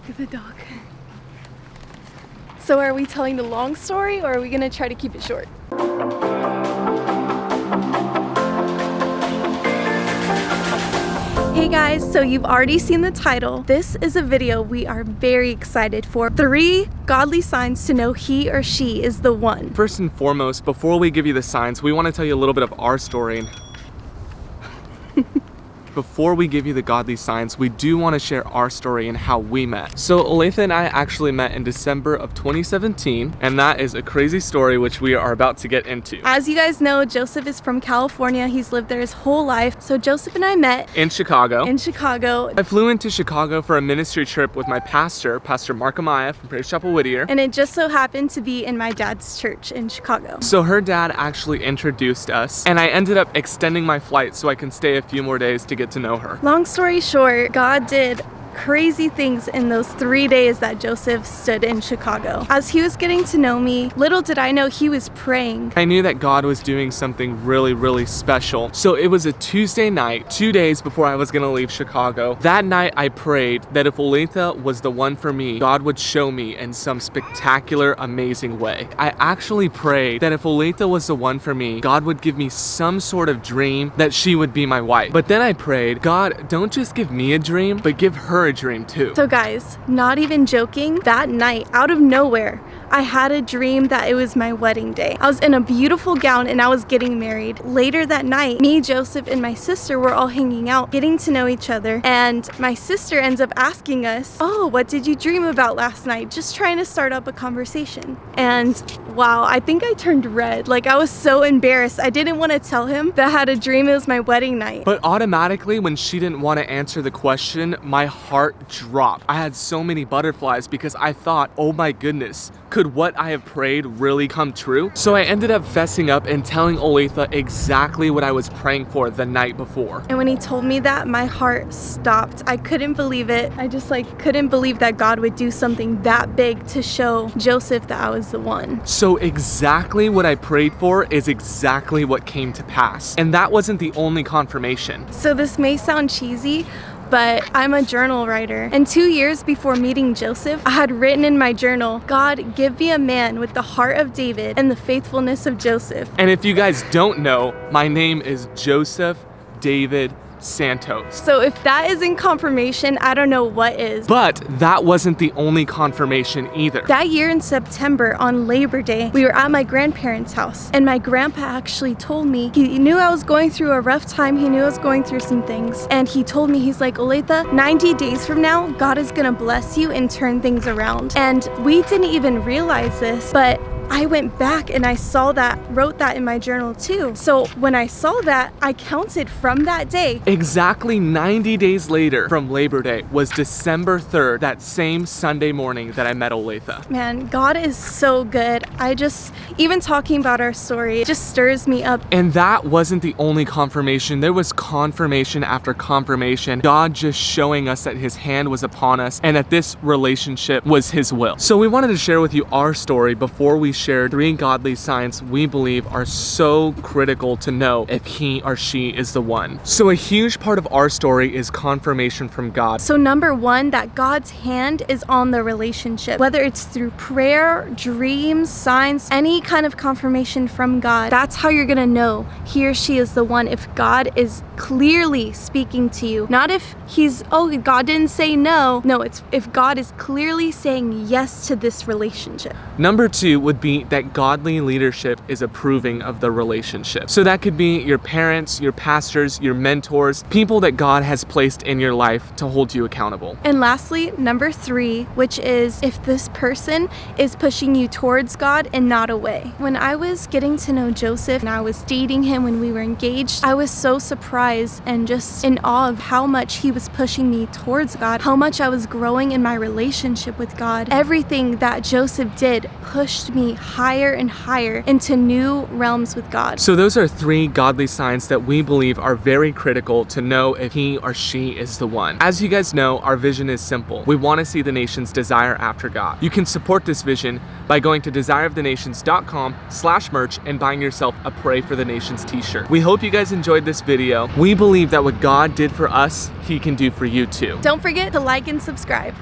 Look at the dog. So are we telling the long story or are we gonna try to keep it short? Hey guys, so you've already seen the title. This is a video we are very excited for. 3 godly signs to know he or she is the one. First and foremost, before we give you the signs, we want to tell you a little bit of our story. Before we give you the godly signs, we do want to share our story and how we met. So Olathe and I actually met in December of 2017, and that is a crazy story which we are about to get into. As you guys know, Joseph is from California. He's lived there his whole life. So Joseph and I met In Chicago. I flew into Chicago for a ministry trip with my pastor, Pastor Mark Amaya from Praise Chapel Whittier. And it just so happened to be in my dad's church in Chicago. So her dad actually introduced us, and I ended up extending my flight so I can stay a few more days to get to know her. Long story short, God did crazy things in those 3 days that Joseph stood in Chicago. As he was getting to know me, little did I know he was praying. I knew that God was doing something really, really special. So it was a Tuesday night, 2 days before I was gonna leave Chicago. That night I prayed that if Olathe was the one for me, God would show me in some spectacular, amazing way. I actually prayed that if Olathe was the one for me, God would give me some sort of dream that she would be my wife. But then I prayed, God, don't just give me a dream, but give her a dream too. So guys, not even joking, that night, out of nowhere, I had a dream that it was my wedding day. I was in a beautiful gown and I was getting married. Later that night, me, Joseph, and my sister were all hanging out, getting to know each other. And my sister ends up asking us, oh, what did you dream about last night? Just trying to start up a conversation. And wow, I think I turned red. Like, I was so embarrassed. I didn't want to tell him that I had a dream it was my wedding night. But automatically, when she didn't want to answer the question, my heart dropped. I had so many butterflies because I thought, oh my goodness, could what I have prayed really come true? So I ended up fessing up and telling Olathe exactly what I was praying for the night before. And when he told me that, my heart stopped. I couldn't believe it. I just couldn't believe that God would do something that big to show Joseph that I was the one. So exactly what I prayed for is exactly what came to pass. And that wasn't the only confirmation. So this may sound cheesy, but I'm a journal writer. And 2 years before meeting Joseph, I had written in my journal, God, give me a man with the heart of David and the faithfulness of Joseph. And if you guys don't know, my name is Joseph David Santos. So if that isn't confirmation, I don't know what is. But that wasn't the only confirmation either. That year in September on Labor Day, we were at my grandparents' house, and my grandpa actually told me, he knew I was going through a rough time, he knew I was going through some things, and he told me, he's like, Olathe, 90 days from now, God is gonna bless you and turn things around. And we didn't even realize this, but I went back and I saw that, wrote that in my journal too. So when I saw that, I counted from that day. Exactly 90 days later from Labor Day was December 3rd, that same Sunday morning that I met Olathe. Man, God is so good. Even talking about our story, it just stirs me up. And that wasn't the only confirmation. There was confirmation after confirmation. God just showing us that his hand was upon us and that this relationship was his will. So we wanted to share with you our story before we shared 3 godly signs we believe are so critical to know if he or she is the one. So a huge part of our story is confirmation from God. So number 1, that God's hand is on the relationship. Whether it's through prayer, dreams, signs, any kind of confirmation from God, that's how you're gonna know he or she is the one, if God is clearly speaking to you. Not if he's, oh, God didn't say no. No, it's if God is clearly saying yes to this relationship. Number 2 would be that godly leadership is approving of the relationship. So that could be your parents, your pastors, your mentors, people that God has placed in your life to hold you accountable. And lastly, number 3, which is if this person is pushing you towards God and not away. When I was getting to know Joseph and I was dating him when we were engaged, I was so surprised and just in awe of how much he was pushing me towards God, how much I was growing in my relationship with God. Everything that Joseph did pushed me higher and higher into new realms with God. So those are 3 godly signs that we believe are very critical to know if he or she is the one. As you guys know, our vision is simple. We want to see the nations desire after God. You can support this vision by going to desireofthenations.com/merch and buying yourself a Pray for the Nations t-shirt. We hope you guys enjoyed this video. We believe that what God did for us, he can do for you too. Don't forget to like and subscribe.